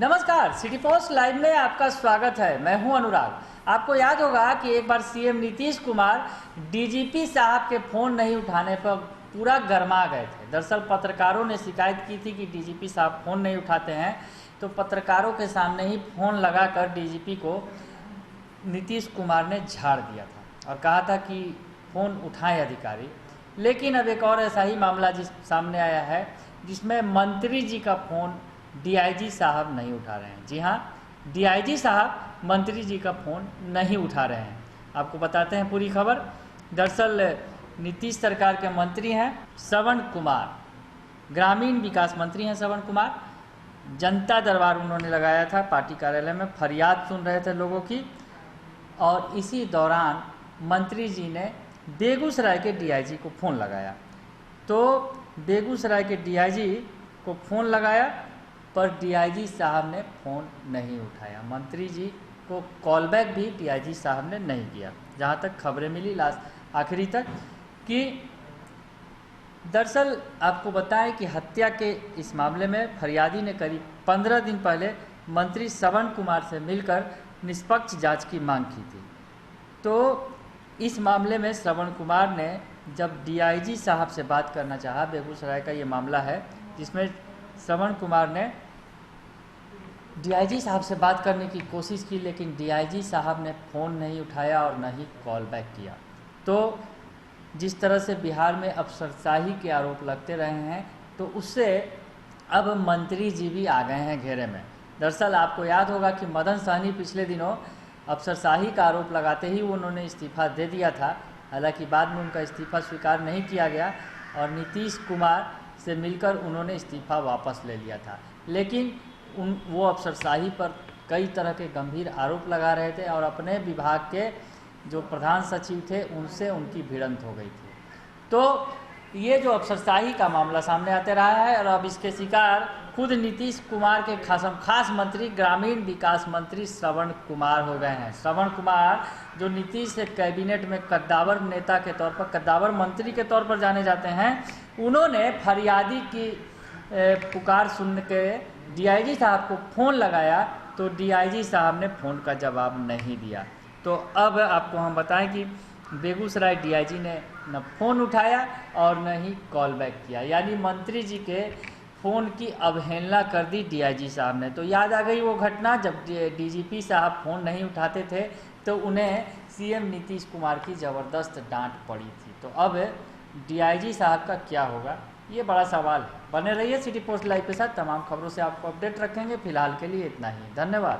नमस्कार, city post live में आपका स्वागत है। मैं हूं अनुराग। आपको याद होगा कि एक बार सीएम नीतीश कुमार डीजीपी साहब के फ़ोन नहीं उठाने पर पूरा गरमा गए थे। दरअसल पत्रकारों ने शिकायत की थी कि डीजीपी साहब फ़ोन नहीं उठाते हैं, तो पत्रकारों के सामने ही फ़ोन लगाकर डीजीपी को नीतीश कुमार ने झाड़ दिया था और कहा था कि फ़ोन उठाएं अधिकारी। लेकिन अब एक और ऐसा ही मामला सामने आया है जिसमें मंत्री जी का फ़ोन डीआईजी साहब नहीं उठा रहे हैं। जी हाँ, डीआईजी साहब मंत्री जी का फ़ोन नहीं उठा रहे हैं। आपको बताते हैं पूरी खबर। दरअसल नीतीश सरकार के मंत्री हैं श्रवण कुमार, ग्रामीण विकास मंत्री हैं श्रवण कुमार। जनता दरबार उन्होंने लगाया था पार्टी कार्यालय में, फरियाद सुन रहे थे लोगों की, और इसी दौरान मंत्री जी ने बेगूसराय के डीआईजी को फ़ोन लगाया। तो बेगूसराय के डीआईजी को फ़ोन लगाया पर डीआईजी साहब ने फ़ोन नहीं उठाया। मंत्री जी को कॉल बैक भी डीआईजी साहब ने नहीं किया। जहाँ तक खबरें मिली लास्ट आखिरी तक कि दरअसल आपको बताएं कि हत्या के इस मामले में फरियादी ने करीब 15 दिन पहले मंत्री श्रवण कुमार से मिलकर निष्पक्ष जांच की मांग की थी। तो इस मामले में श्रवण कुमार ने जब डीआईजी साहब से बात करना चाहा, बेगूसराय का ये मामला है जिसमें श्रवण कुमार ने डीआईजी साहब से बात करने की कोशिश की, लेकिन डीआईजी साहब ने फ़ोन नहीं उठाया और न ही कॉल बैक किया। तो जिस तरह से बिहार में अफसरशाही के आरोप लगते रहे हैं, तो उससे अब मंत्री जी भी आ गए हैं घेरे में। दरअसल आपको याद होगा कि मदन सहनी पिछले दिनों अफसरशाही का आरोप लगाते ही उन्होंने इस्तीफ़ा दे दिया था। हालांकि बाद में उनका इस्तीफ़ा स्वीकार नहीं किया गया और नीतीश कुमार से मिलकर उन्होंने इस्तीफ़ा वापस ले लिया था। लेकिन वो अफसरशाही पर कई तरह के गंभीर आरोप लगा रहे थे और अपने विभाग के जो प्रधान सचिव थे उनसे उनकी भिड़ंत हो गई थी। तो ये जो अफसरशाही का मामला सामने आते रहा है और अब इसके शिकार खुद नीतीश कुमार के खास मंत्री ग्रामीण विकास मंत्री श्रवण कुमार हो गए हैं। श्रवण कुमार जो नीतीश कैबिनेट में कद्दावर नेता के तौर पर, कद्दावर मंत्री के तौर पर जाने जाते हैं, उन्होंने फरियादी की पुकार सुन के डीआईजी साहब को फ़ोन लगाया, तो डीआईजी साहब ने फ़ोन का जवाब नहीं दिया। तो अब आपको हम बताएं कि बेगूसराय डीआईजी ने न फ़ोन उठाया और न ही कॉल बैक किया, यानी मंत्री जी के फ़ोन की अवहेलना कर दी डीआईजी साहब ने। तो याद आ गई वो घटना जब डीजीपी साहब फ़ोन नहीं उठाते थे तो उन्हें सीएम नीतीश कुमार की ज़बरदस्त डांट पड़ी थी। तो अब डीआईजी साहब का क्या होगा, ये बड़ा सवाल है। बने रहिए सिटी पोस्ट लाइव के साथ, तमाम खबरों से आपको अपडेट रखेंगे। फिलहाल के लिए इतना ही, धन्यवाद।